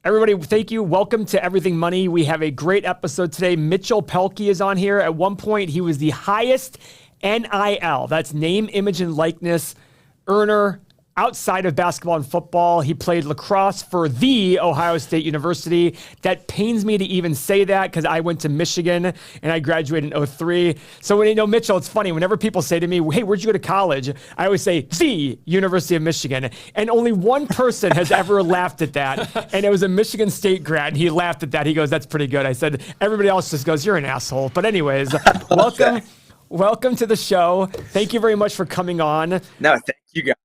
Everybody, thank you. Welcome to Everything Money. We have a great episode today. Mitchell Pelkey is on here. At one point, he was the highest NIL, that's name, image, and likeness earner outside of basketball and football. He played lacrosse for the Ohio State University. That pains me to even say that because I went to Michigan and I graduated in 2003. So when Mitchell, it's funny. Whenever people say to me, hey, where'd you go to college? I always say, the University of Michigan. And only one person has ever laughed at that. And it was a Michigan State grad. And he laughed at that. He goes, that's pretty good. I said, everybody else just goes, you're an asshole. But anyways, welcome to the show. Thank you very much for coming on. No, thank you guys.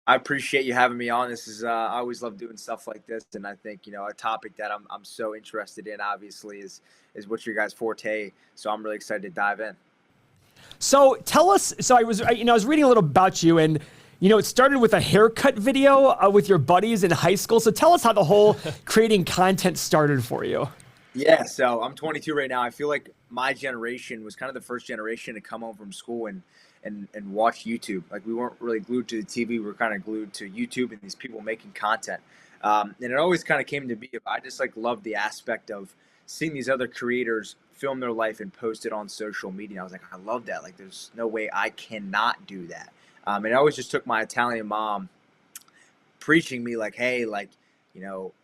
I appreciate you having me on. This is I always love doing stuff like this, and I think a topic that I'm so interested in, obviously, is what your guys' forte. So I'm really excited to dive in. So tell us. So I was reading a little about you, and it started with a haircut video with your buddies in high school. So tell us how the whole creating content started for you. Yeah, so I'm 22 right now. I feel like my generation was kind of the first generation to come home from school and watch YouTube. Like, we weren't really glued to the TV. We were kind of glued to YouTube and these people making content. And it always kind of came to be, I just loved the aspect of seeing these other creators film their life and post it on social media. I was like, I love that. Like, there's no way I cannot do that. And it always just took my Italian mom preaching me like, hey,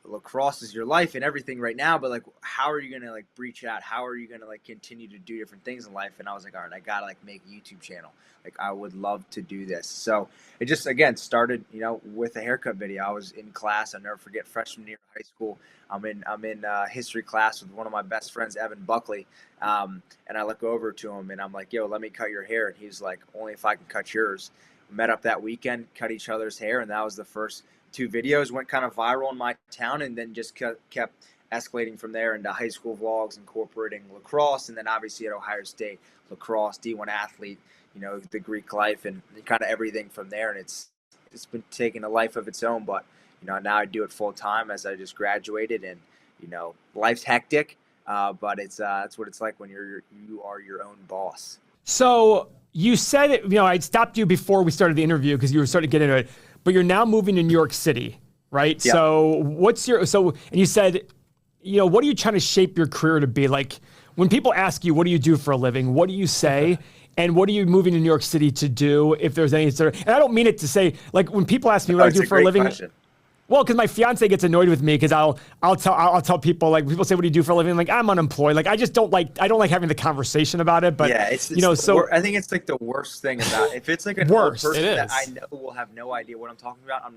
lacrosse is your life and everything right now, but how are you gonna breach out? How are you gonna continue to do different things in life? And I was like, all right, I gotta make a YouTube channel. I would love to do this. So it just again started, with a haircut video. I was in class. I'll never forget, freshman year of high school. I'm in history class with one of my best friends, Evan Buckley, and I look over to him and I'm like, yo, let me cut your hair. And he's like, only if I can cut yours. Met up that weekend, cut each other's hair, and that was the first 2 videos. Went kind of viral in my town, and then just kept escalating from there into high school vlogs, incorporating lacrosse, and then obviously at Ohio State, lacrosse, D1 athlete, the Greek life, and kind of everything from there. And it's been taking a life of its own, but now I do it full time as I just graduated, and life's hectic, but it's that's what it's like when you are your own boss. So you said it, I stopped you before we started the interview because you were starting to get into it, but you're now moving to New York City, right? Yeah. So and you said, what are you trying to shape your career to be? Like, when people ask you, what do you do for a living? What do you say? And what are you moving to New York City to do, if there's any sort of, and I don't mean it to say, when people ask me what I do for a living. Question. Well, because my fiance gets annoyed with me because I'll tell people, people say, what do you do for a living? I'm unemployed. I don't like having the conveyation about it. But yeah, I think it's the worst thing about it. If it's an old person that I know will have no idea what I'm talking about,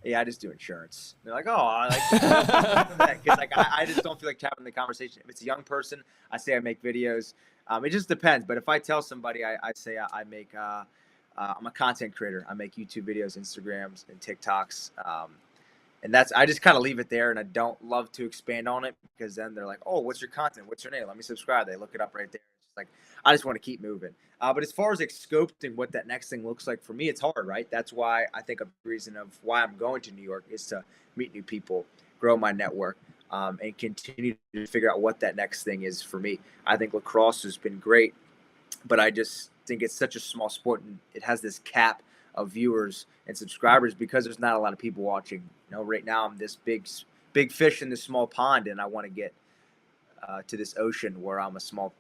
I just do insurance. They're like, oh, I like that. Because I just don't feel like having the conversation. If it's a young person, I say I make videos. It just depends. But if I tell somebody, I say I make I'm a content creator. I make YouTube videos, Instagrams, and TikToks. And I just kind of leave it there, and I don't love to expand on it because then they're like, oh, what's your content? What's your name? Let me subscribe. They look it up right there. It's just I just want to keep moving. But as far as scoping what that next thing looks like for me, it's hard, right? That's why I think a reason of why I'm going to New York is to meet new people, grow my network, and continue to figure out what that next thing is for me. I think lacrosse has been great, but I just think it's such a small sport, and it has this cap of viewers and subscribers because there's not a lot of people watching. Right now I'm this big fish in this small pond, and I want to get to this ocean where I'm a small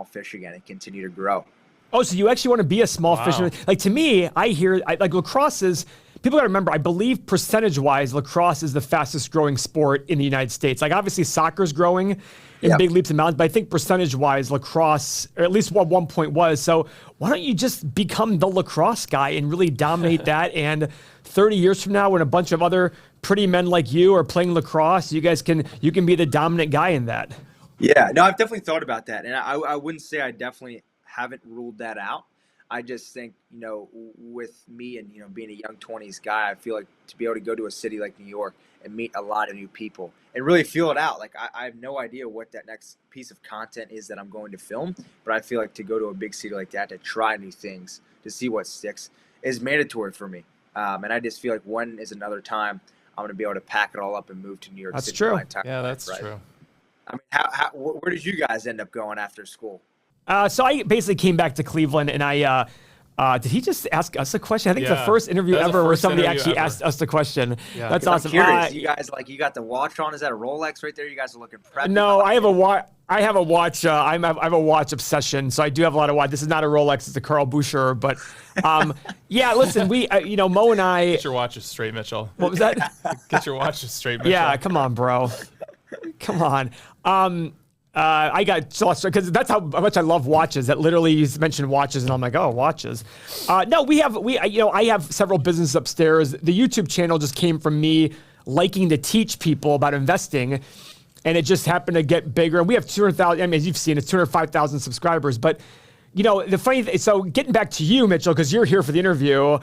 fish again and continue to grow. Oh, so you actually want to be a small fisherman? To me, I hear lacrosse is. People got to remember, I believe percentage-wise, lacrosse is the fastest growing sport in the United States. Obviously, soccer's growing in big leaps and bounds, but I think percentage-wise, lacrosse, or at least what one point was. So why don't you just become the lacrosse guy and really dominate that? And 30 years from now, when a bunch of other pretty men like you are playing lacrosse, you can be the dominant guy in that. Yeah, no, I've definitely thought about that, and I wouldn't say I definitely haven't ruled that out. I just think, with me and, being a young 20s guy, I feel like to be able to go to a city like New York and meet a lot of new people and really feel it out. I have no idea what that next piece of content is that I'm going to film, but I feel like to go to a big city like that, to try new things, to see what sticks is mandatory for me. And I just feel like when is another time I'm going to be able to pack it all up and move to New York City. That's true. Yeah, that's true. I mean, where did you guys end up going after school? So I basically came back to Cleveland, and I Did he just ask us a question? I think it's the Yeah. first interview That was the ever where first somebody interview actually ever. asked us the question. Yeah. That's 'Cause awesome. I'm curious. You guys you got the watch on? Is that a Rolex right there? You guys are looking prepped. No, I have a watch. I have a watch. I have a watch obsession, so I do have a lot of watch. This is not a Rolex; it's a Carl Boucher. But yeah, listen, we, Mo and I. Get your watches straight, Mitchell. What was that? Get your watches straight, Mitchell. Yeah, come on, bro. Come on. I got so because that's how much I love watches. That literally you mentioned watches, and I'm like, oh, watches. No, I have several businesses upstairs. The YouTube channel just came from me liking to teach people about investing, and it just happened to get bigger. And we have 200,000. I mean, as you've seen, it's 205,000 subscribers. But the funny thing. So getting back to you, Mitchell, because you're here for the interview.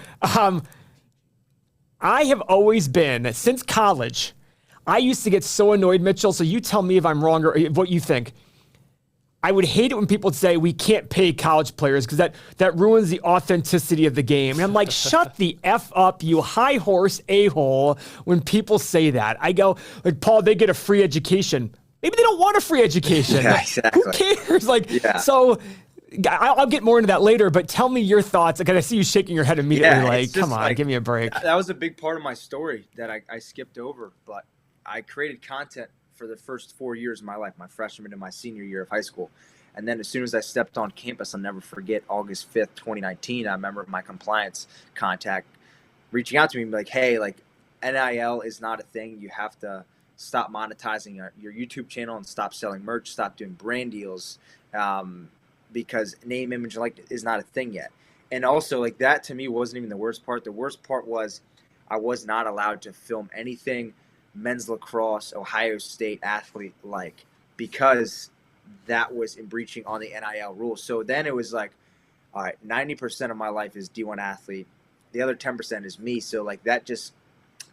I have always been since college. I used to get so annoyed, Mitchell, so you tell me if I'm wrong or what you think. I would hate it when people would say we can't pay college players because that ruins the authenticity of the game. And I'm like, shut the F up, you high horse a-hole, when people say that. I go, like, Paul, they get a free education. Maybe they don't want a free education. Yeah, exactly. Who cares? So I'll get more into that later, but tell me your thoughts. Because I see you shaking your head immediately come on, give me a break. That was a big part of my story that I skipped over, but I created content for the first 4 years of my life, my freshman and my senior year of high school. And then as soon as I stepped on campus, I'll never forget August 5th, 2019, I remember my compliance contact reaching out to me and be like, hey, like NIL is not a thing. You have to stop monetizing your YouTube channel and stop selling merch, stop doing brand deals because name, image, and likeness is not a thing yet. And also like that to me wasn't even the worst part. The worst part was I was not allowed to film anything men's lacrosse, Ohio State athlete like, because that was in breaching on the NIL rules. So then it was like, all right, 90% of my life is D1 athlete. The other 10% is me. So like that just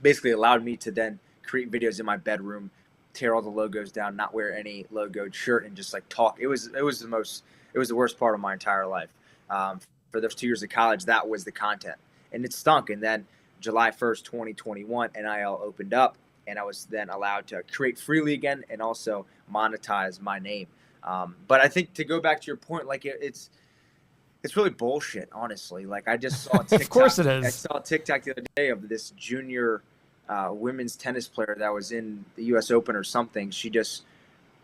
basically allowed me to then create videos in my bedroom, tear all the logos down, not wear any logoed shirt, and just like talk. It was the worst part of my entire life. For those 2 years of college, that was the content, and it stunk. And then July 1st, 2021, NIL opened up, and I was then allowed to create freely again and also monetize my name. But I think to go back to your point, like it's really bullshit, honestly. Like I just saw TikTok. Of course it is. I saw TikTok the other day of this junior women's tennis player that was in the U.S. Open or something. She just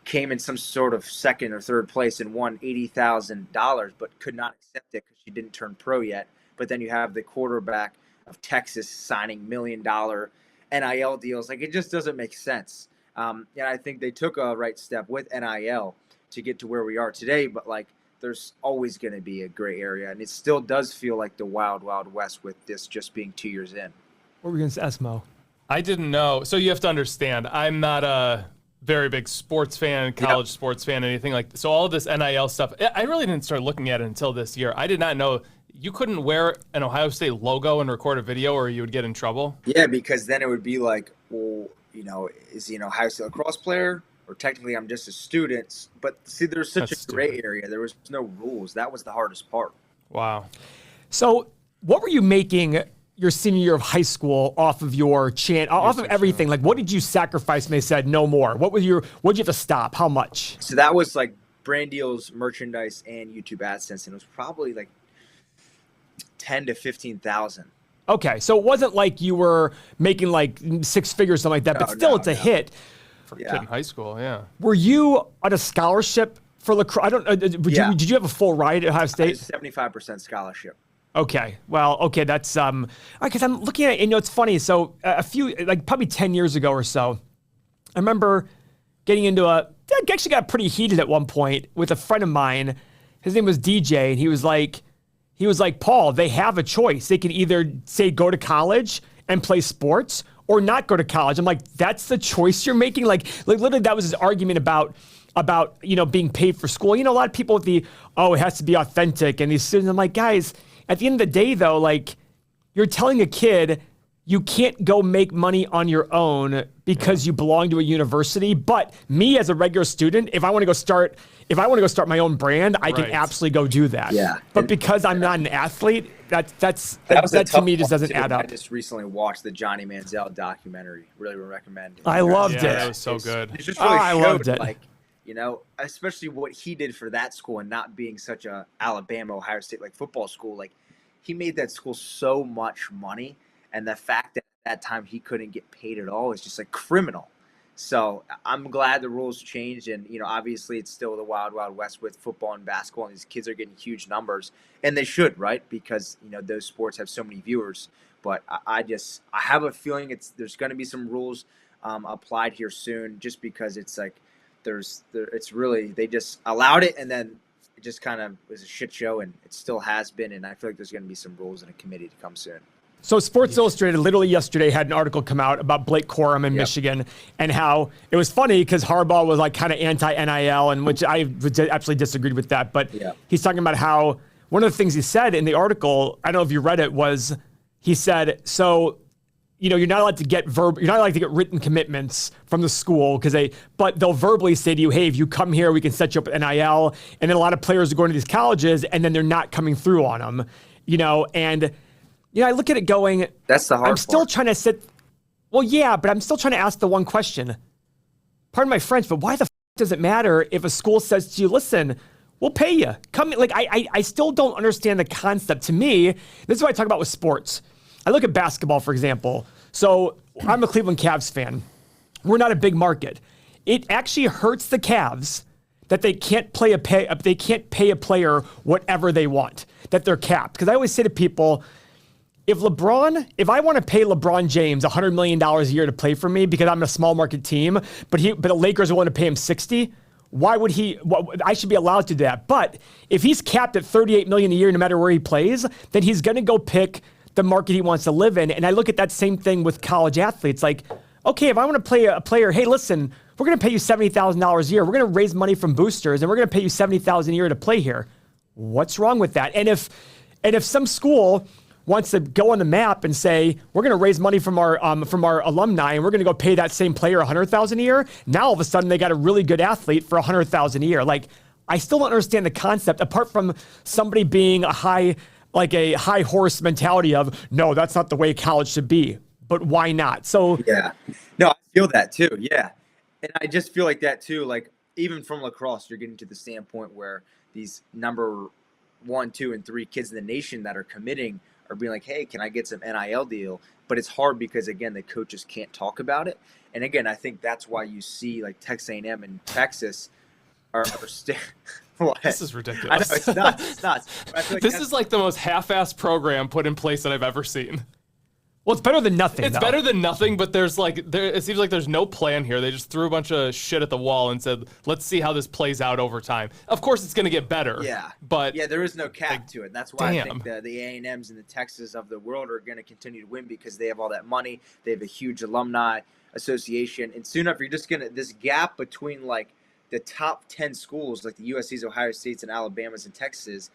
came in some sort of second or third place and won $80,000, but could not accept it because she didn't turn pro yet. But then you have the quarterback of Texas signing $1 million NIL deals. Like it just doesn't make sense. And I think they took a right step with NIL to get to where we are today. But like, there's always going to be a gray area, and it still does feel like the wild, wild west with this just being 2 years in. What were we going to ask, Mo? I didn't know. So you have to understand, I'm not a very big sports fan, college sports fan, anything like that. So all of this NIL stuff, I really didn't start looking at it until this year. I did not know you couldn't wear an Ohio State logo and record a video or you would get in trouble. Yeah, because then it would be like, well, is he an Ohio State lacrosse player? Or technically I'm just a student. But see, there's such a gray area. There was no rules. That was the hardest part. Wow. So what were you making your senior year of high school off of your off of everything? Like, what did you sacrifice when they said no more? What'd you have to stop? How much? So that was like brand deals, merchandise, and YouTube AdSense. And it was probably like 10 to 15,000. Okay. So it wasn't like you were making like six figures, something like that, but still it's a hit. For a kid in high school, yeah. Were you on a scholarship for lacrosse? I don't know. Did you have a full ride at Ohio State? 75% scholarship. Okay. Well, okay. That's, because I'm looking at it, and it's funny. So probably 10 years ago or so, I remember getting into I actually got pretty heated at one point with a friend of mine. His name was DJ, and he was like, Paul, they have a choice. They can either say go to college and play sports or not go to college. I'm like, that's the choice you're making? Like literally that was his argument about being paid for school. A lot of people with it has to be authentic. And these students, I'm like, guys, at the end of the day though, like you're telling a kid you can't go make money on your own because you belong to a university. But me as a regular student, if I want to go start my own brand, I can absolutely go do that. Yeah. But because I'm not an athlete, that to me just doesn't add up. I just recently watched the Johnny Manziel documentary. Really would recommend it. I loved it. That was so good. It just really I loved it. Like, especially what he did for that school and not being such a Alabama, Ohio State like football school. Like he made that school so much money, and the fact that at that time he couldn't get paid at all is just like criminal. So I'm glad the rules changed, and obviously it's still the wild, wild west with football and basketball, and these kids are getting huge numbers, and they should, right? Because those sports have so many viewers. But I have a feeling there's going to be some rules applied here soon, just because it's like it's really, they just allowed it, and then it just kind of was a shit show, and it still has been. And I feel like there's going to be some rules in a committee to come soon. So Sports Illustrated literally yesterday had an article come out about Blake Corum in Michigan, and how it was funny because Harbaugh was like kind of anti-NIL, and which I absolutely disagreed with that. But he's talking about how one of the things he said in the article, I don't know if you read it, was he said, so you're not allowed to get written commitments from the school but they'll verbally say to you, hey, if you come here, we can set you up with NIL. And then a lot of players are going to these colleges, and then they're not coming through on them, and. I look at it going, that's the hard part. I'm still trying to but I'm still trying to ask the one question. Pardon my French, but why the does it matter if a school says to you, listen, we'll pay you. Come, I still don't understand the concept. To me, this is what I talk about with sports. I look at basketball, for example. So I'm a Cleveland Cavs fan. We're not a big market. It actually hurts the Cavs that they can't pay a player whatever they want, that they're capped. Because I always say to people, if I want to pay LeBron James $100 million a year to play for me because I'm a small market team, but the Lakers are willing to pay him 60, why would I should be allowed to do that. But if he's capped at $38 million a year no matter where he plays, then he's going to go pick the market he wants to live in. And I look at that same thing with college athletes. Like, okay, if I want to play a player, hey, listen, we're going to pay you $70,000 a year. We're going to raise money from boosters, and we're going to pay you $70,000 a year to play here. What's wrong with that? And if some school wants to go on the map and say, we're going to raise money from our alumni, and we're going to go pay that same player $100,000 a year, now all of a sudden they got a really good athlete for $100,000 a year. Like, I still don't understand the concept, apart from somebody being a high horse mentality of, no, that's not the way college should be. But why not? So no, I feel that too. Yeah, and I just feel like that too. Like, even from lacrosse, you're getting to the standpoint where these number 1, 2, and 3 kids in the nation that are committing are being like, hey, can I get some NIL deal? But it's hard because, again, the coaches can't talk about it. And again, I think that's why you see like Texas A&M and Texas are This is ridiculous. I know, it's nuts. It's nuts. I feel like this is like the most half-assed program put in place that I've ever seen. Well, it's better than nothing. It's better than nothing, but it seems like there's no plan here. They just threw a bunch of shit at the wall and said, let's see how this plays out over time. Of course, it's going to get better. Yeah. But there is no cap to it. That's why I think the A&Ms and the Texas of the world are going to continue to win, because they have all that money. They have a huge alumni association. And soon enough, you're just going to, this gap between like the top 10 schools, like the USC's, Ohio State's, and Alabama's and Texas,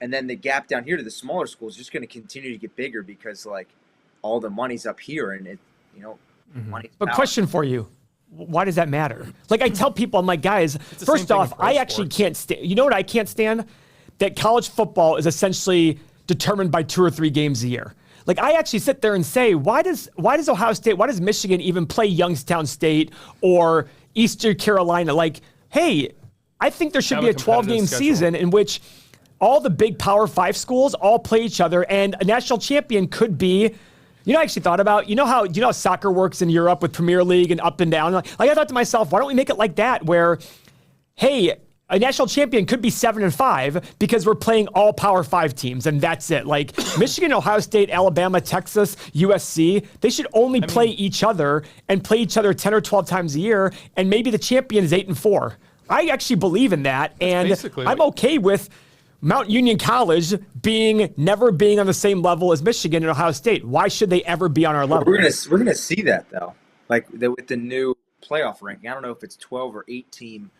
and then the gap down here to the smaller schools is just going to continue to get bigger, because like, all the money's up here, and it, money's But power. question for you, why does that matter? Like, I tell people, I'm like, guys, first off, I actually can't stand, you know what I can't stand? That college football is essentially determined by 2 or 3 games a year. Like, I actually sit there and say, why does Ohio State, why does Michigan even play Youngstown State or Eastern Carolina? Like, hey, I think there should be a 12-game season in which all the big Power 5 schools all play each other, and a national champion could be, I actually thought about, how soccer works in Europe with Premier League and up and down. Like, I thought to myself, why don't we make it like that, where, hey, a national champion could be 7-5 because we're playing all Power 5 teams, and that's it. Like, Michigan, Ohio State, Alabama, Texas, USC, they should only play each other and play each other 10 or 12 times a year, and maybe the champion is 8-4. I actually believe in that, and I'm okay with Mount Union College never being on the same level as Michigan and Ohio State. Why should they ever be on our level? We're gonna see that though, like with the new playoff ranking. I don't know if it's 12 or 8 team,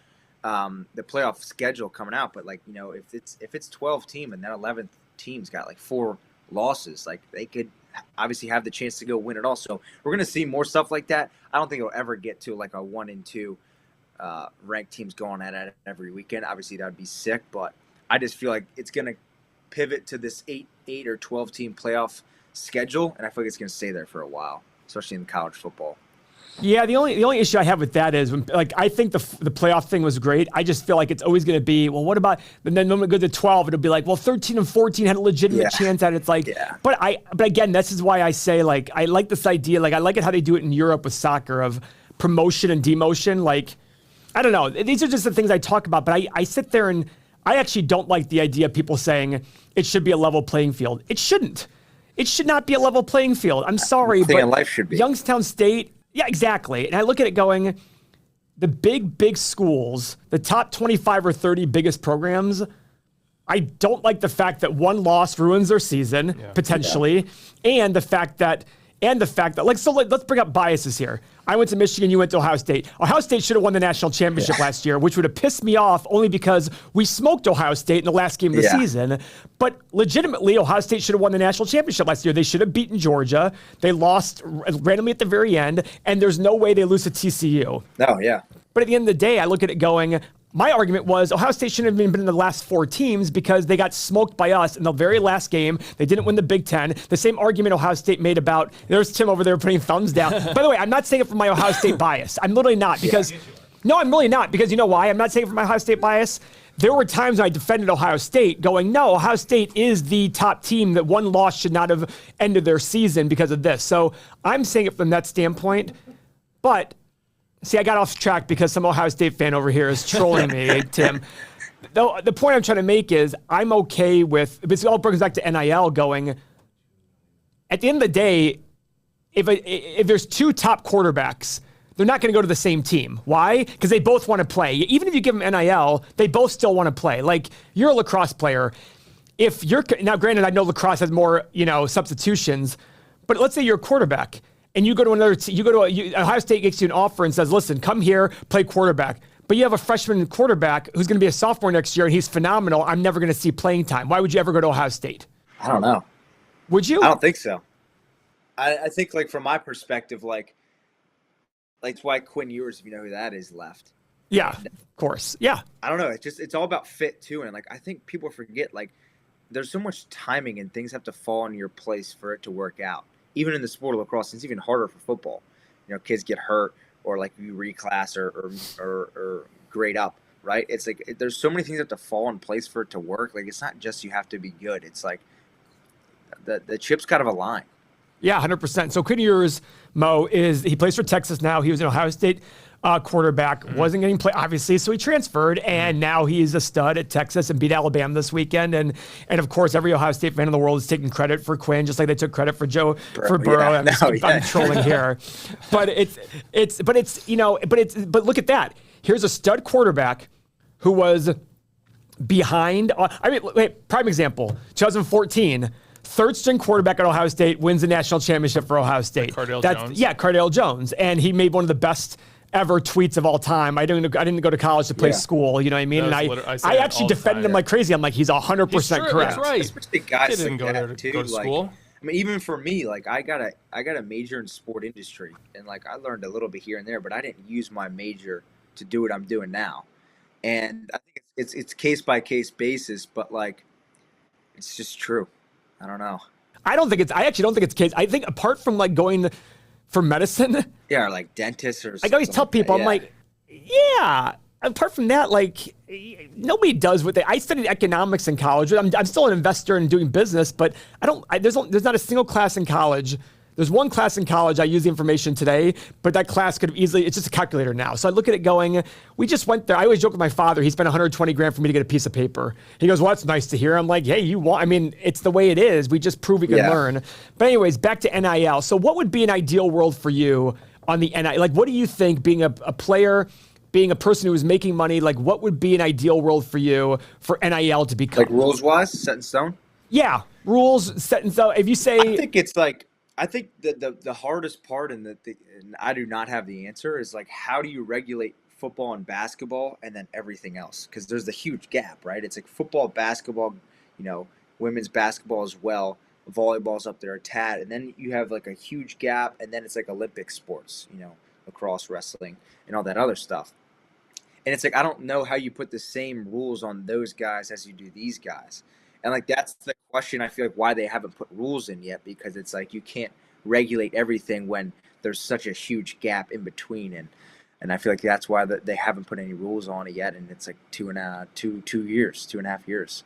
the playoff schedule coming out, but like if it's 12 team and that 11th team's got like 4 losses, like they could obviously have the chance to go win it all. So we're gonna see more stuff like that. I don't think it'll ever get to like a 1 and 2 ranked teams going at it every weekend. Obviously that would be sick, but I just feel like it's going to pivot to this 8 or 12 team playoff schedule, and I feel like it's going to stay there for a while, especially in college football. Yeah, the only issue I have with that is when, like, I think the playoff thing was great. I just feel like it's always going to be, well, what about, and then when we go to 12, it'll be like, well, 13 and 14 had a legitimate chance at it. It's like, but again, this is why I say, like, I like this idea, like, I like it how they do it in Europe with soccer of promotion and demotion. Like, I don't know. These are just the things I talk about, but I sit there and I actually don't like the idea of people saying it should be a level playing field. It shouldn't. It should not be a level playing field. I'm sorry, but life should be. Youngstown State, yeah, exactly. And I look at it going, the big schools, the top 25 or 30 biggest programs, I don't like the fact that one loss ruins their season, potentially, and the fact that, like, so let's bring up biases here. I went to Michigan, you went to Ohio State. Ohio State should have won the national championship last year, which would have pissed me off only because we smoked Ohio State in the last game of the season. But legitimately, Ohio State should have won the national championship last year. They should have beaten Georgia. They lost randomly at the very end, and there's no way they lose to TCU. No, yeah. But at the end of the day, I look at it going, my argument was Ohio State shouldn't have even been in the last 4 teams because they got smoked by us in the very last game. They didn't win the Big Ten. The same argument Ohio State made about, there's Tim over there putting thumbs down. By the way, I'm not saying it from my Ohio State bias. I'm literally not because, no, I'm really not because you know why? I'm not saying it from my Ohio State bias. There were times when I defended Ohio State going, no, Ohio State is the top team that one loss should not have ended their season because of this. So I'm saying it from that standpoint, but see, I got off track because some Ohio State fan over here is trolling me, Tim. The point I'm trying to make is I'm okay with, this all brings back to NIL going, at the end of the day, if there's 2 top quarterbacks, they're not going to go to the same team. Why? Because they both want to play. Even if you give them NIL, they both still want to play. Like, you're a lacrosse player. If you're, now granted, I know lacrosse has more, substitutions, but let's say you're a quarterback. And you go to Ohio State gets you an offer and says, listen, come here, play quarterback. But you have a freshman quarterback who's going to be a sophomore next year, and he's phenomenal. I'm never going to see playing time. Why would you ever go to Ohio State? I don't know. Would you? I don't think so. I think, like, from my perspective, like it's why Quinn Ewers, if you know who that is, left. Yeah, of course. Yeah. I don't know. It's all about fit, too. And, like, I think people forget, like, there's so much timing and things have to fall in your place for it to work out. Even in the sport of lacrosse, it's even harder for football. Kids get hurt or like you reclass or grade up, right? It's like there's so many things that have to fall in place for it to work. Like, it's not just you have to be good. It's like the chips kind of align. Yeah, 100%. So Quinn Ewers, Mo, he plays for Texas now. He was an Ohio State quarterback, wasn't getting play, obviously, so he transferred, and now he's a stud at Texas and beat Alabama this weekend. And of course, every Ohio State fan in the world is taking credit for Quinn, just like they took credit for for Burrow. I'm trolling here, but but look at that. Here's a stud quarterback who was behind. Prime example, 2014. Third string quarterback at Ohio State wins the national championship for Ohio State. Jones. Yeah, Cardale Jones. And he made one of the best ever tweets of all time. I didn't go to college to play school, you know what I mean? And I actually defended him like crazy. I'm like, he's 100% correct. That's right. Especially guys didn't go there to go to school. I mean, even for me, like I got a major in sport industry, and like I learned a little bit here and there, but I didn't use my major to do what I'm doing now. And I think it's case by case basis, but like it's just true. I don't know. I actually don't think it's case. I think apart from like going for medicine. Yeah, or like dentists or something. I always tell people, I'm like, yeah. Apart from that, like nobody does what I studied economics in college. I'm still an investor and doing business, but there's not a single class in college. There's one class in college I use the information today, but that class could have easily, it's just a calculator now. So I look at it going, we just went there. I always joke with my father, he spent 120 grand for me to get a piece of paper. He goes, well, that's nice to hear. I'm like, hey, it's the way it is. We just prove we can learn. But anyways, back to NIL. So what would be an ideal world for you on the NIL? Like, what do you think being a player, being a person who is making money, like what would be an ideal world for you for NIL to become? Like rules-wise, set in stone? Yeah, rules set in stone. If you say... I think the hardest part, and I do not have the answer, is like how do you regulate football and basketball and then everything else? Because there's the huge gap, right? It's like football, basketball, women's basketball as well. Volleyball's up there a tad, and then you have like a huge gap, and then it's like Olympic sports, lacrosse, wrestling, and all that other stuff. And it's like I don't know how you put the same rules on those guys as you do these guys. And like that's the question I feel like why they haven't put rules in yet, because it's like you can't regulate everything when there's such a huge gap in between, and I feel like that's why they haven't put any rules on it yet, and it's like 2.5 years.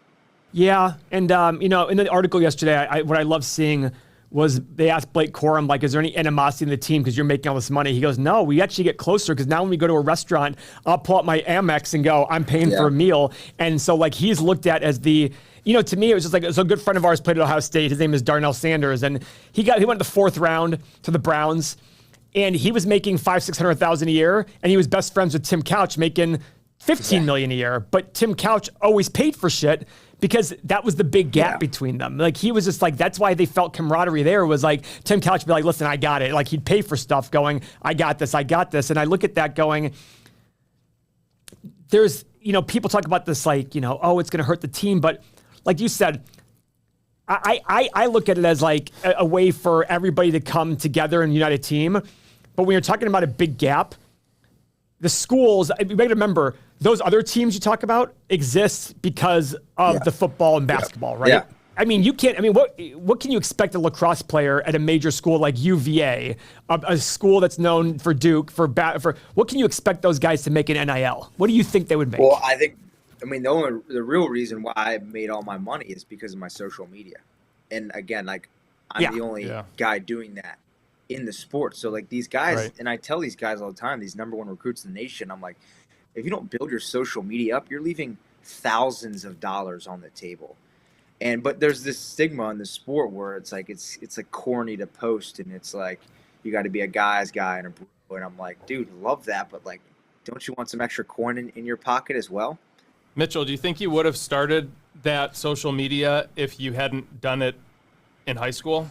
Yeah, and in the article yesterday, what I love seeing was they asked Blake Corum, like, is there any animosity in the team because you're making all this money? He goes, no, we actually get closer because now when we go to a restaurant, I'll pull out my Amex and go, I'm paying for a meal. And so, like, he's looked at as the, to me, it was just like, so a good friend of ours played at Ohio State. His name is Darnell Sanders. And he went the fourth round to the Browns, and he was making $500,000-600,000 a year. And he was best friends with Tim Couch, making $15 million a year. But Tim Couch always paid for shit, because that was the big gap between them. Like, he was just like, that's why they felt camaraderie there, was like, Tim Couch would be like, listen, I got it. Like, he'd pay for stuff going, I got this. And I look at that going, there's, people talk about this like, oh, it's going to hurt the team. But like you said, I look at it as like a way for everybody to come together and unite a team. But when you're talking about a big gap, the schools, you got to remember, those other teams you talk about exist because of the football and basketball, right? Yeah. I mean, what can you expect a lacrosse player at a major school like UVA, a school that's known for Duke, for what can you expect those guys to make in NIL? What do you think they would make? Well, the real reason why I made all my money is because of my social media. And again, like, I'm the only guy doing that in the sport. So like these guys, and I tell these guys all the time, these number one recruits in the nation, I'm like, if you don't build your social media up, you're leaving thousands of dollars on the table. But there's this stigma in the sport where it's like corny to post, and it's like you got to be a guy's guy and a bro. And I'm like, dude, love that, but like, don't you want some extra coin in your pocket as well? Mitchell, do you think you would have started that social media if you hadn't done it in high school?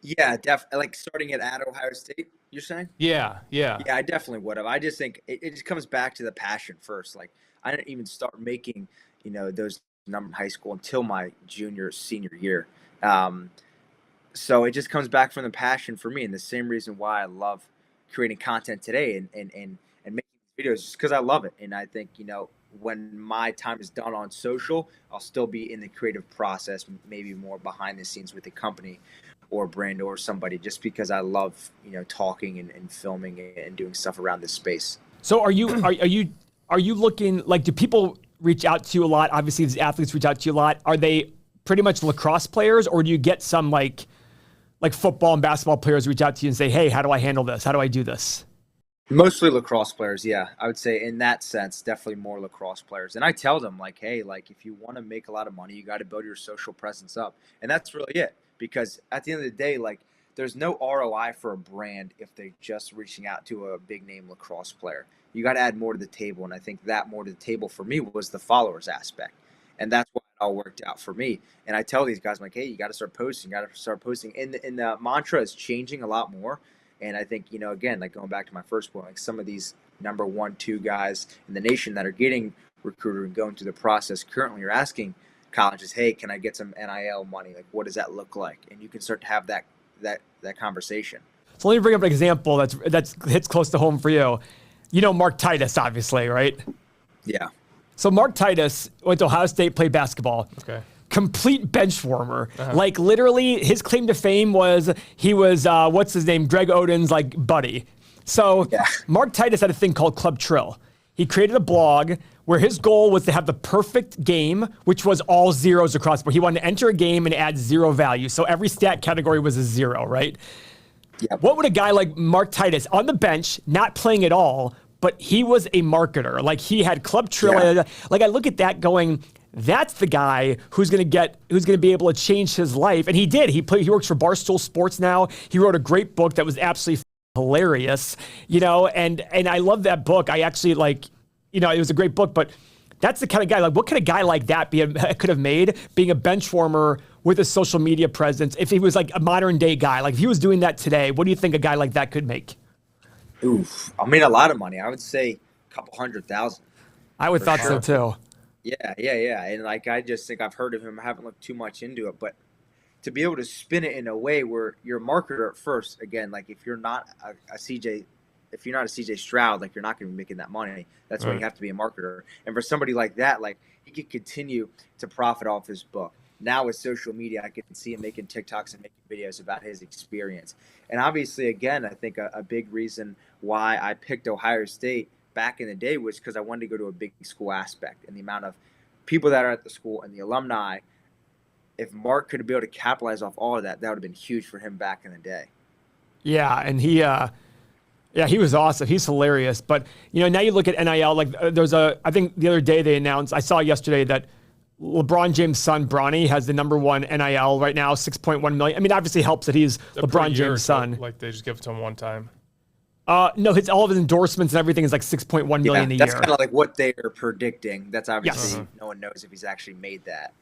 Yeah, definitely. Like starting at Ohio State, you're saying? Yeah. Yeah, I definitely would have. I just think it just comes back to the passion first. Like, I didn't even start making, those numbers in high school until my senior year. So it just comes back from the passion for me, and the same reason why I love creating content today and making videos, just because I love it. And I think, when my time is done on social, I'll still be in the creative process, maybe more behind the scenes with the company or brand or somebody, just because I love, talking and filming and doing stuff around this space. So are you looking, like, do people reach out to you a lot? Obviously, these athletes reach out to you a lot. Are they pretty much lacrosse players, or do you get some like football and basketball players reach out to you and say, hey, how do I handle this? How do I do this? Mostly lacrosse players, yeah. I would say in that sense, definitely more lacrosse players. And I tell them, like, hey, like, if you want to make a lot of money, you got to build your social presence up. And that's really it. Because at the end of the day, like, there's no ROI for a brand if they're just reaching out to a big name lacrosse player. You got to add more to the table. And I think that more to the table for me was the followers aspect. And that's why it all worked out for me. And I tell these guys, I'm like, hey, you got to start posting. And the mantra is changing a lot more. And I think, again, like going back to my first point, like some of these number 1, 2 guys in the nation that are getting recruited and going through the process currently are asking colleges, hey, can I get some NIL money? Like, what does that look like? And you can start to have that conversation. So let me bring up an example that's hits close to home for you. Mark Titus, obviously, right? Yeah. So Mark Titus went to Ohio State, played basketball. Okay. Complete bench warmer. Like, literally, his claim to fame was he was, what's his name, Greg Oden's, like, buddy. So Mark Titus had a thing called Club Trill. He created a blog where his goal was to have the perfect game, which was all zeros across the board. He wanted to enter a game and add 0 value. So every stat category was a 0, right? Yep. What would a guy like Mark Titus on the bench, not playing at all, but he was a marketer. Like, he had Club Trill. Yeah. Like, I look at that going, that's the guy who's going to be able to change his life. And he did. He works for Barstool Sports now. He wrote a great book that was absolutely hilarious, and I love that book. I actually it was a great book, but that's the kind of guy, like, what could a guy like that could have made being a bench warmer with a social media presence if he was like a modern day guy? Like, if he was doing that today, what do you think a guy like that could make? Oof. I mean, a lot of money. I would say a couple 100,000. I would thought so too. Yeah. And like, I just think I've heard of him. I haven't looked too much into it, but to be able to spin it in a way where you're a marketer at first, again, like if you're not a CJ Stroud, like, you're not going to be making that money. That's why you have to be a marketer. And for somebody like that, like, he could continue to profit off his book. now with social media, I can see him making TikToks and making videos about his experience. And obviously, again, I think a big reason why I picked Ohio State back in the day was because I wanted to go to a big school aspect, and the amount of people that are at the school and the alumni. If Mark could have been able to capitalize off all of that, that would have been huge for him back in the day. Yeah, and he was awesome. He's hilarious. But, now you look at NIL, like I think the other day they announced, I saw yesterday that LeBron James' son, Bronny, has the number one NIL right now, $6.1 million. I mean, obviously helps that he's LeBron James' son. Like they just give it to him one time. No, all of his endorsements and everything is like $6.1 million a year. That's kind of like what they are predicting. That's obviously no one knows if he's actually made that.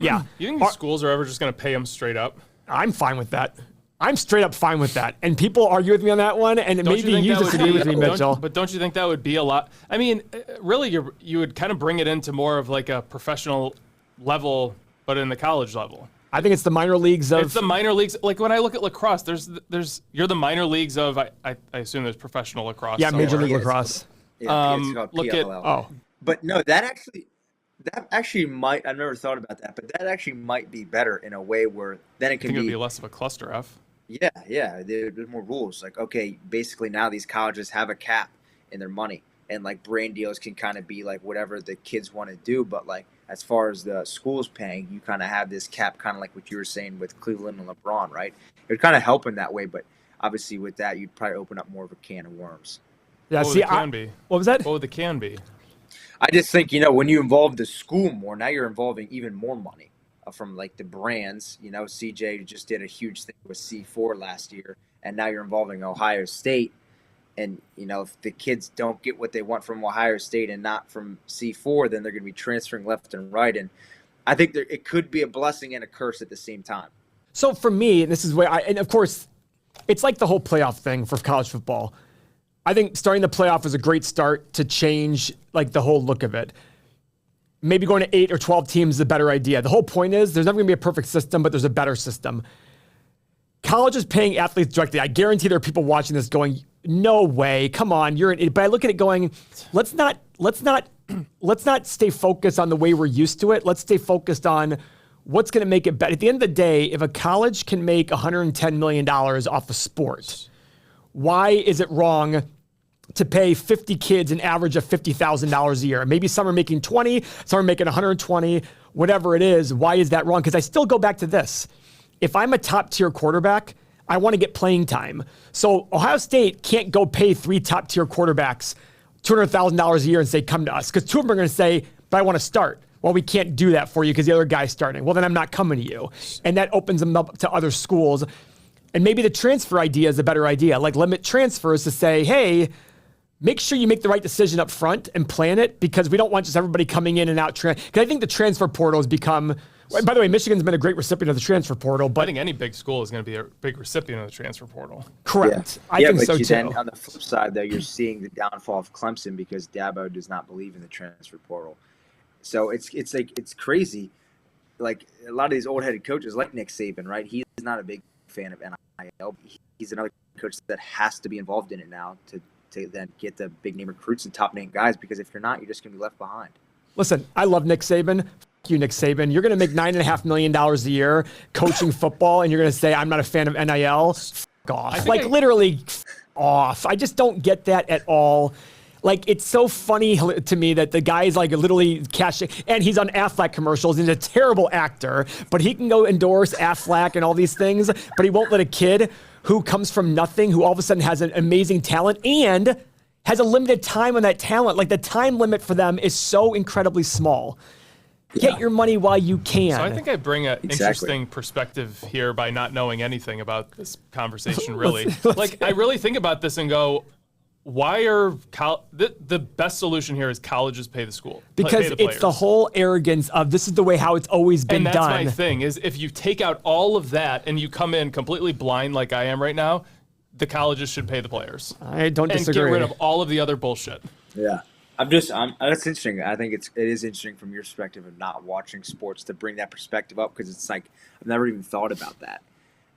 Yeah. You think the schools are ever just going to pay him straight up? I'm fine with that. I'm straight up fine with that. And people argue with me on that one, and maybe you disagree with me, Mitchell. But don't you think that would be a lot? I mean, really, you would kind of bring it into more of like a professional level, but in the college level. I think it's the minor leagues of... It's the minor leagues. Like when I look at lacrosse, you're the minor leagues of, I assume there's professional lacrosse. Yeah, Major League Lacrosse. Yeah, it's called look PLL. at... But no, that actually might, I've never thought about that, but that actually might be better in a way where then it can it'd be less of a cluster F. Yeah. There's more rules. Like, okay, basically now these colleges have a cap in their money, and like brand deals can kind of be like whatever the kids want to do. But like as far as the schools paying, you kind of have this cap, kind of like what you were saying with Cleveland and LeBron, right? It would kind of help in that way, but obviously with that, you'd probably open up more of a can of worms. Yeah, what was that? What would the can be? I just think, when you involve the school more, now you're involving even more money from like the brands. CJ just did a huge thing with C4 last year, and now you're involving Ohio State. And, if the kids don't get what they want from Ohio State and not from C4, then they're going to be transferring left and right. And I think it could be a blessing and a curse at the same time. So for me, and this is where and of course, it's like the whole playoff thing for college football. I think starting the playoff is a great start to change like the whole look of it. Maybe going to 8 or 12 teams is a better idea. The whole point is there's never going to be a perfect system, but there's a better system. College is paying athletes directly. I guarantee there are people watching this going, no way, come on, you're an idiot. But I look at it going, let's not stay focused on the way we're used to it. Let's stay focused on what's going to make it better. At the end of the day, if a college can make $110 million off a sport, why is it wrong to pay 50 kids an average of $50,000 a year? Maybe some are making 20, some are making 120, whatever it is. Why is that wrong? Because I still go back to this. If I'm a top tier quarterback, I want to get playing time. So Ohio State can't go pay 3 top tier quarterbacks $200,000 a year and say, come to us. Because 2 of them are going to say, but I want to start. Well, we can't do that for you because the other guy's starting. Well, then I'm not coming to you. And that opens them up to other schools. And maybe the transfer idea is a better idea. Like limit transfers to say, hey, make sure you make the right decision up front and plan it, because we don't want just everybody coming in and out. Because I think the transfer portal has become, by the way, Michigan's been a great recipient of the transfer portal. But I think any big school is going to be a big recipient of the transfer portal. Correct. Yeah. I think so too. Then on the flip side, though, you're seeing the downfall of Clemson because Dabo does not believe in the transfer portal. So it's crazy. Like a lot of these old headed coaches, like Nick Saban, right? He's not a big fan of NIL. He's another coach that has to be involved in it now to then get the big name recruits and top name guys, because if you're not, you're just going to be left behind. Listen, I love Nick Saban. F you, Nick Saban. You're going to make $9.5 million a year coaching football, and you're going to say, I'm not a fan of NIL? F off. Literally f off. I just don't get that at all. Like, it's so funny to me that the guy's like literally cashing, and he's on Aflac commercials, and he's a terrible actor, but he can go endorse Aflac and all these things, but he won't let a kid who comes from nothing, who all of a sudden has an amazing talent and has a limited time on that talent. Like, the time limit for them is so incredibly small. Get your money while you can. So I think I bring an interesting perspective here by not knowing anything about this conversation, really. I really think about this and go, why are the best solution here is colleges pay the school? Because it's the whole arrogance of this is the way how it's always been done. And that's my thing, is if you take out all of that and you come in completely blind like I am right now, the colleges should pay the players. I don't disagree. And get rid of all of the other bullshit. Yeah. That's interesting. I think it is interesting from your perspective of not watching sports to bring that perspective up, because it's like I've never even thought about that.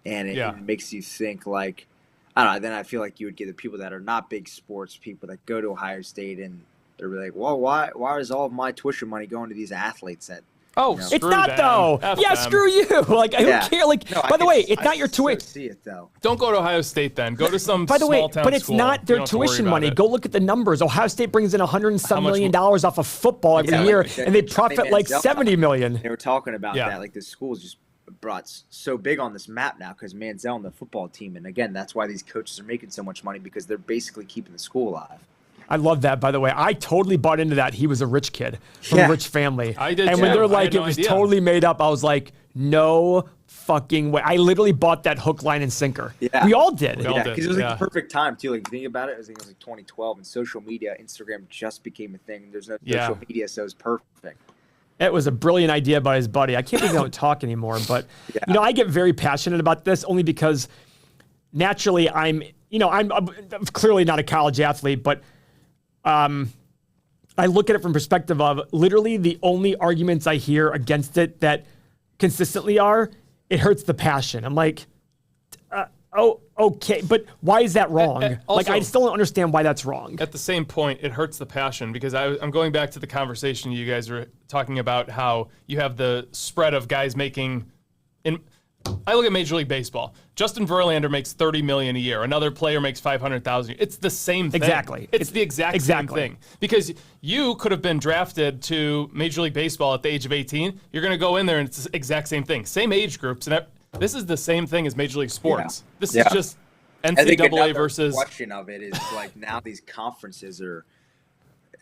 And it makes you think like, I don't know, then I feel like you would get the people that are not big sports people that go to Ohio State and they're like, well, why is all of my tuition money going to these athletes that Oh, You know? screw It's not them. though. F Yeah, them. screw you. Like, I don't care. Like, No, by the way, it's not your so tuition. see it though. Don't go to Ohio State then. Go to some By the way, small town but it's school. not You their don't have to worry tuition about money. it. Go look at the numbers. Ohio State brings in $100 How much million off of football every Yeah, year, like and they Johnny profit like Manziel. $70 million. They were talking about Yeah. that. Like the school's just brought so big on this map now because Manziel and the football team. And again, that's why these coaches are making so much money because they're basically keeping the school alive. I love that, by the way. I totally bought into that. He was a rich kid from a Yeah. rich family. I did And too. when they're I like, had no it was idea. totally made up, I was like, no fucking way. I literally bought that hook, line, and sinker. Yeah. We all did. We all Yeah, did, because it was like yeah. the perfect time too. Like, if you think about it, I think it was like 2012, and social media, Instagram just became a thing. There's no Yeah. social media, so it was perfect. It was a brilliant idea by his buddy. I can't believe they don't talk anymore. But, you know, I get very passionate about this only because naturally I'm clearly not a college athlete, but I look at it from perspective of literally the only arguments I hear against it that consistently are, it hurts the passion. I'm like, oh, okay, but why is that wrong? Like, also- I still don't understand why that's wrong. At the same point, it hurts the passion because I'm going back to the conversation you guys were talking about how you have the spread of guys making. I look at Major League Baseball. Justin Verlander makes $30 million a year. Another player makes $500,000. It's the same thing. Exactly. It's the exact same thing. Because you could have been drafted to Major League Baseball at the age of 18. You're going to go in there and it's the exact same thing. Same age groups. And this is the same thing as Major League Sports. Yeah. This Yeah. is just I think NCAA another versus. question of it is like now these conferences are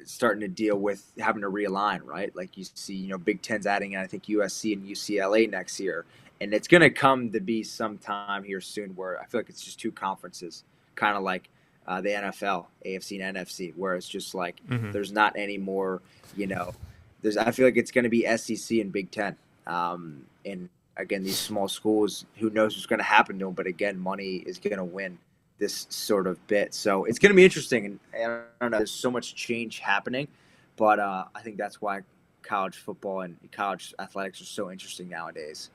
starting to deal with having to realign, right? Like you see, Big Ten's adding, I think USC and UCLA next year. And it's going to come to be some here soon where I feel like it's just two conferences, kind of like the NFL, AFC and NFC, where it's just like there's not any more, I feel like it's going to be SEC and Big Ten. And again, these small schools, who knows what's going to happen to them, but again, money is going to win this sort of bit. So it's going to be interesting. And I don't know, there's so much change happening, but I think that's why college football and college athletics are so interesting nowadays.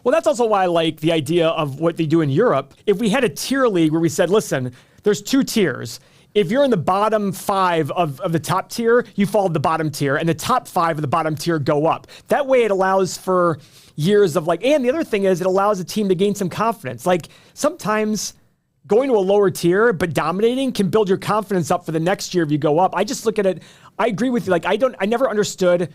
Well, that's also why I like the idea of what they do in Europe. If we had a tier league where we said, listen, there's two tiers. If you're in the bottom 5 of the top tier, you follow the bottom tier, and the top 5 of the bottom tier go up. That way it allows for years of and the other thing is it allows a team to gain some confidence. Like sometimes going to a lower tier but dominating can build your confidence up for the next year if you go up. I just look at it, I agree with you. I never understood.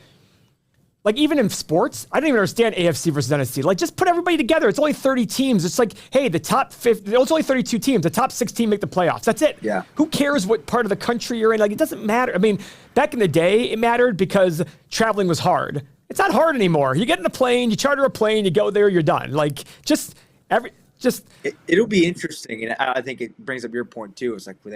Like, even in sports, I don't even understand AFC versus NFC. Like, just put everybody together. It's only 30 teams. It's like, hey, the top 50, it's only 32 teams. The top 16 make the playoffs. That's it. Yeah. Who cares what part of the country you're in? Like, it doesn't matter. I mean, back in the day, it mattered because traveling was hard. It's not hard anymore. You get in a plane, you charter a plane, you go there, you're done. Like, It'll be interesting, and I think it brings up your point too. It's like when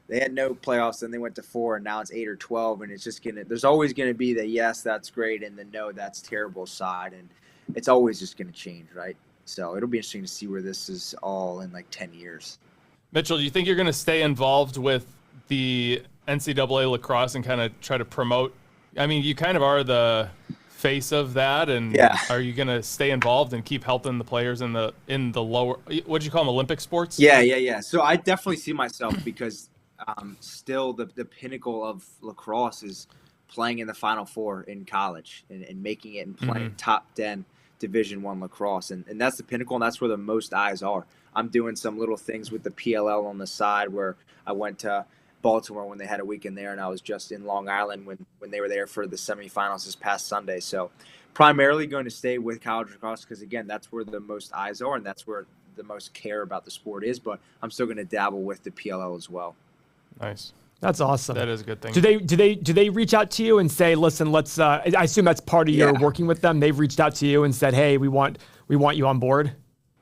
they had no playoffs, then they went to 4, and now it's 8 or 12, and it's just there's always gonna be the yes, that's great, and the no, that's terrible side, and it's always just gonna change, right? So it'll be interesting to see where this is all in like 10 years. Mitchell, do you think you're going to stay involved with the NCAA lacrosse and kind of try to promote? I mean, you kind of are the face of that, and are you going to stay involved and keep helping the players in the lower? What'd you call them? Olympic sports? Yeah. So I definitely see myself because still the pinnacle of lacrosse is playing in the Final Four in college and making it and playing top 10 Division I lacrosse, and that's the pinnacle, and that's where the most eyes are. I'm doing some little things with the PLL on the side where I went to Baltimore when they had a weekend there, and I was just in Long Island when they were there for the semifinals this past Sunday. So primarily going to stay with college lacrosse because, again, that's where the most eyes are and that's where the most care about the sport is, but I'm still going to dabble with the PLL as well. Nice. That's awesome. That is a good thing. Do they reach out to you and say, listen, let's? I assume that's part of your working with them. They've reached out to you and said, hey, we want you on board.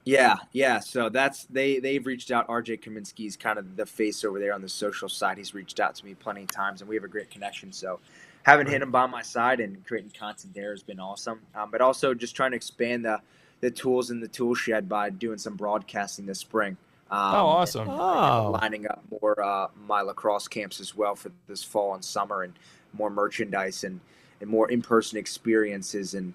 Yeah. So they've reached out. RJ Kaminsky's kind of the face over there on the social side. He's reached out to me plenty of times, and we have a great connection. So having him by my side and creating content there has been awesome. But also just trying to expand the tools in the tool shed by doing some broadcasting this spring. Awesome. And lining up more my lacrosse camps as well for this fall and summer, and more merchandise and more in-person experiences. And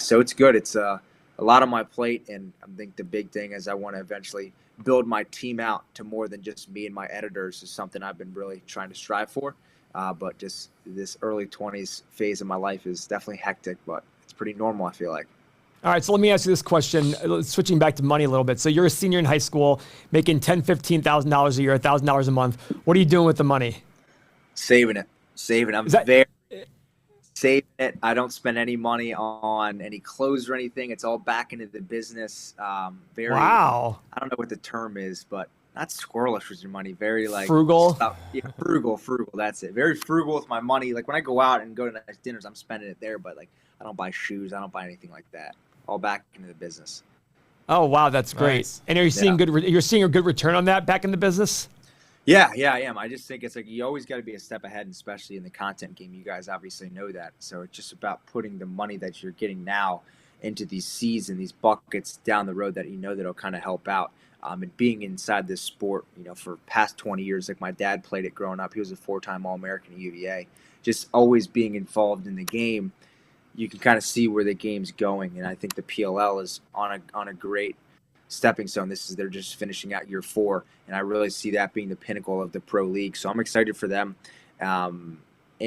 so it's good. It's a lot on my plate, and I think the big thing is I want to eventually build my team out to more than just me and my editors is something I've been really trying to strive for. But just this early 20s phase of my life is definitely hectic, but it's pretty normal, I feel like. All right, so let me ask you this question, switching back to money a little bit. So you're a senior in high school, making $10,000, $15,000 a year, $1,000 a month. What are you doing with the money? Saving it. I'm very saving it. I don't spend any money on any clothes or anything. It's all back into the business. Wow. I don't know what the term is, but not squirrelish with your money. Very like frugal. Yeah, frugal. That's it. Very frugal with my money. Like when I go out and go to nice dinners, I'm spending it there. But like I don't buy shoes. I don't buy anything like that. All back into the business. Oh wow, that's great. Nice. And are you seeing you're seeing a good return on that back in the business? Yeah, I am. I just think it's like you always got to be a step ahead, and especially in the content game. You guys obviously know that. So it's just about putting the money that you're getting now into these seeds and these buckets down the road that you know that'll kind of help out. And being inside this sport, for past 20 years, like my dad played it growing up. He was a 4-time All-American at UVA. Just always being involved in the game, you can kind of see where the game's going. And I think the PLL is on a great stepping stone. They're just finishing out year 4, and I really see that being the pinnacle of the pro league. So I'm excited for them, and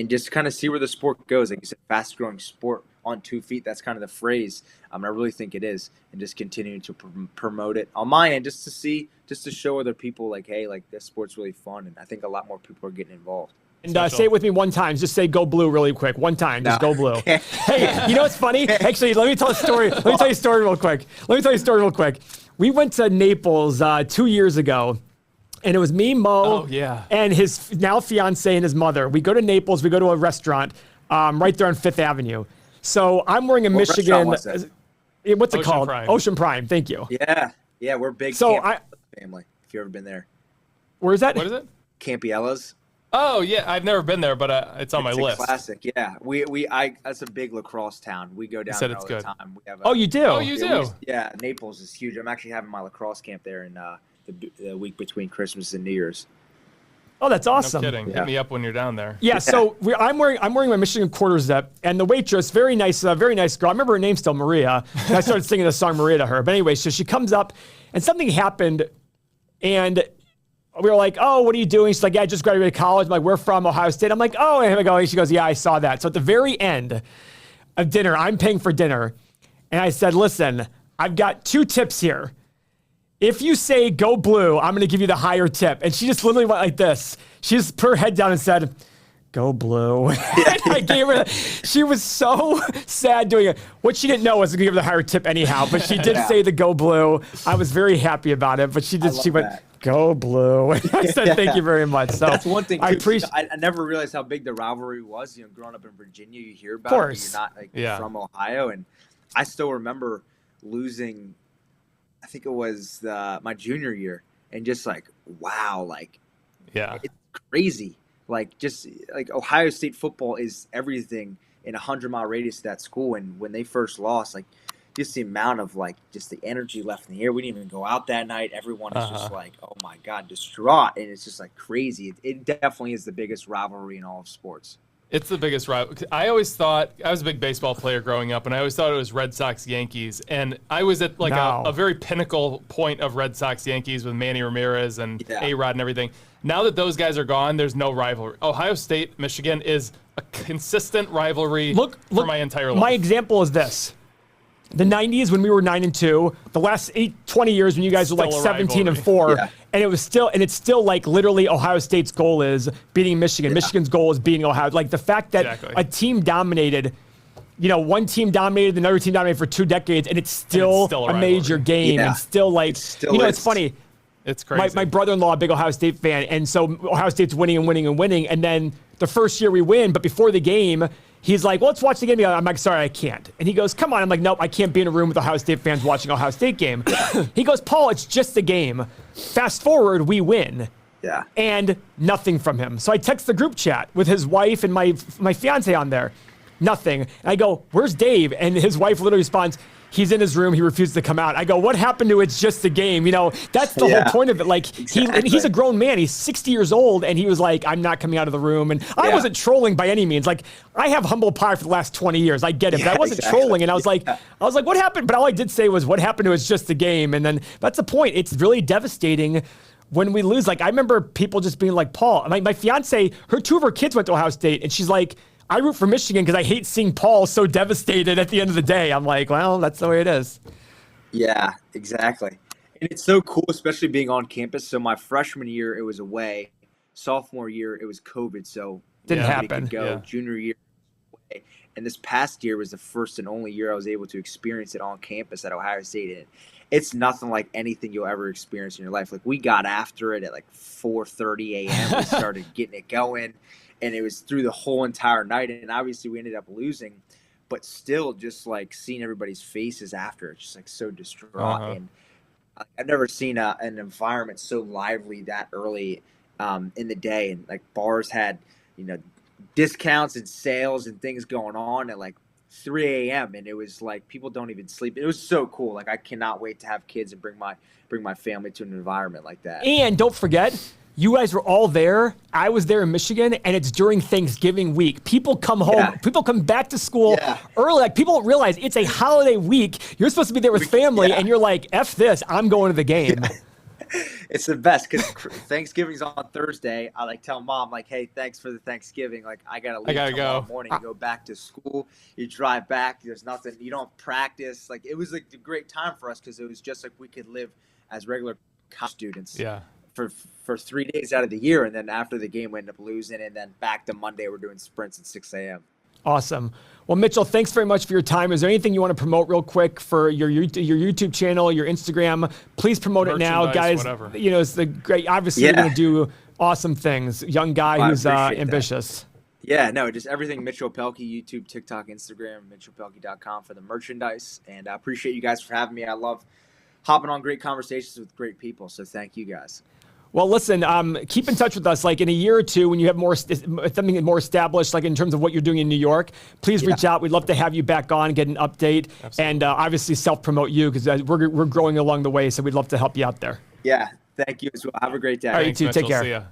just kind of see where the sport goes. Like you said, fast growing sport on 2 feet. That's kind of the phrase. I really think it is, and just continuing to promote it on my end, just to show other people like, hey, like this sport's really fun, and I think a lot more people are getting involved. And say it with me one time. Just say "Go Blue" really quick. One time, just "Go Blue." Hey, you know what's funny? Actually, let me tell a story. Let me tell you a story real quick. We went to Naples 2 years ago, and it was me, Mo, and his now fiance and his mother. We go to Naples. We go to a restaurant right there on 5th Avenue. So I'm wearing a Michigan. What's it called? Prime. Ocean Prime. Thank you. Yeah, we're big. So family. If you've ever been there, where is that? What is it? Campiella's. Oh yeah, I've never been there, but it's on my list. Classic. Yeah, that's a big lacrosse town. We go down there all the time. We have you do? Oh, you do? Yeah, Naples is huge. I'm actually having my lacrosse camp there in the week between Christmas and New Year's. Oh, that's awesome. No kidding. Yeah. Hit me up when you're down there. Yeah, so I'm wearing my Michigan quarter zip, and the waitress, very nice girl. I remember her name still, Maria. And I started singing the song Maria to her. But anyway, so she comes up, and something happened, and we were like, "Oh, what are you doing?" She's like, "Yeah, I just graduated college." I'm like, "We're from Ohio State." I'm like, "Oh," and she goes, "Yeah, I saw that." So at the very end of dinner, I'm paying for dinner, and I said, "Listen, I've got 2 tips here. If you say "Go Blue," I'm going to give you the higher tip." And she just literally went like this. She just put her head down and said, "Go Blue." I gave her. She was so sad doing it. What she didn't know was to give her the higher tip anyhow. But she did say the "Go Blue." I was very happy about it. But she went, "Go Blue." I said, "Thank you very much." So that's one thing. Too, I appreciate. I never realized how big the rivalry was. Growing up in Virginia, you hear about it. But you're not from Ohio, and I still remember losing. I think it was my junior year, and just like, wow, like, it's crazy. Like, just like Ohio State football is everything in a 100-mile radius of that school. And when they first lost, like, just the amount of like, just the energy left in the air. We didn't even go out that night. Everyone is just like, oh my God, distraught. And it's just like crazy. It definitely is the biggest rivalry in all of sports. It's the biggest rival. I always thought, I was a big baseball player growing up, and I always thought it was Red Sox Yankees. And I was at like a very pinnacle point of Red Sox Yankees with Manny Ramirez and A-Rod and everything. Now that those guys are gone, there's no rivalry. Ohio State, Michigan is a consistent rivalry for my entire life. My example is this. The 90s when we were 9-2, the last 20 years when you guys were like 17-4, and it's still like literally Ohio State's goal is beating Michigan. Michigan's goal is beating Ohio. Like the fact that a team dominated, one team dominated, another team dominated for 2 decades, and it's still a major game. And still like, it's funny. It's crazy. My brother-in-law, a big Ohio State fan, and so Ohio State's winning and winning and winning, and then the first year we win, but before the game, he's like, well, let's watch the game. I'm like, sorry, I can't. And he goes, come on. I'm like, nope, I can't be in a room with Ohio State fans watching Ohio State game. He goes, Paul, it's just a game. Fast forward, we win. Yeah. And nothing from him. So I text the group chat with his wife and my fiance on there. Nothing. And I go, where's Dave? And his wife literally responds, he's in his room. He refuses to come out. I go, what happened to it's just a game? That's the whole point of it. Like, he's a grown man. He's 60 years old, and he was like, I'm not coming out of the room. And I wasn't trolling by any means. Like, I have humble pie for the last 20 years. I get it. But I wasn't trolling. And I was like, what happened? But all I did say was, what happened to it's just a game. And then that's the point. It's really devastating when we lose, like I remember people just being like, Paul, my fiance, two of her kids went to Ohio State, and she's like, I root for Michigan because I hate seeing Paul so devastated at the end of the day. I'm like, well, that's the way it is. Yeah, exactly. And it's so cool, especially being on campus. So my freshman year, it was away. Sophomore year, it was COVID, so Didn't nobody happen. could go. Yeah. Junior year, away. And this past year was the first and only year I was able to experience it on campus at Ohio State. And it's nothing like anything you'll ever experience in your life. Like we got after it at like 4:30 a.m. We started getting it going, and it was through the whole entire night. And obviously we ended up losing, but still just like seeing everybody's faces after, it's just like so distraught. And I've never seen an environment so lively that early in the day. And like bars had, discounts and sales and things going on at like 3 a.m. and it was like people don't even sleep. It was so cool. Like I cannot wait to have kids and bring my family to an environment like that. And don't forget, you guys were all there. I was there in Michigan, and it's during Thanksgiving week. People come home. Yeah. People come back to school early. Like people don't realize it's a holiday week. You're supposed to be there with family, and you're like, F this, I'm going to the game. Yeah. It's the best because Thanksgiving's on Thursday. I like tell mom like, hey, thanks for the Thanksgiving. Like I gotta leave tomorrow morning. You go back to school. You drive back. There's nothing. You don't practice. Like it was like a great time for us because it was just like we could live as regular college students. Yeah. For 3 days out of the year, and then after the game we ended up losing, and then back to Monday we're doing sprints at 6 a.m. Awesome. Well, Mitchell, thanks very much for your time. Is there anything you want to promote real quick for your YouTube channel, your Instagram? Please promote it now, guys. Whatever. It's the great. Obviously, you're going to do awesome things. Young guy who's ambitious. That. Yeah, no, just everything Mitchell Pelkey, YouTube, TikTok, Instagram, mitchellpelkey.com for the merchandise. And I appreciate you guys for having me. I love hopping on great conversations with great people. So thank you guys. Well, listen, keep in touch with us. Like in a year or two, when you have something more established, like in terms of what you're doing in New York, please reach out. We'd love to have you back on, get an update, and obviously self-promote you because we're growing along the way. So we'd love to help you out there. Yeah, thank you as well. Have a great day. All right, you too. Take care. See ya.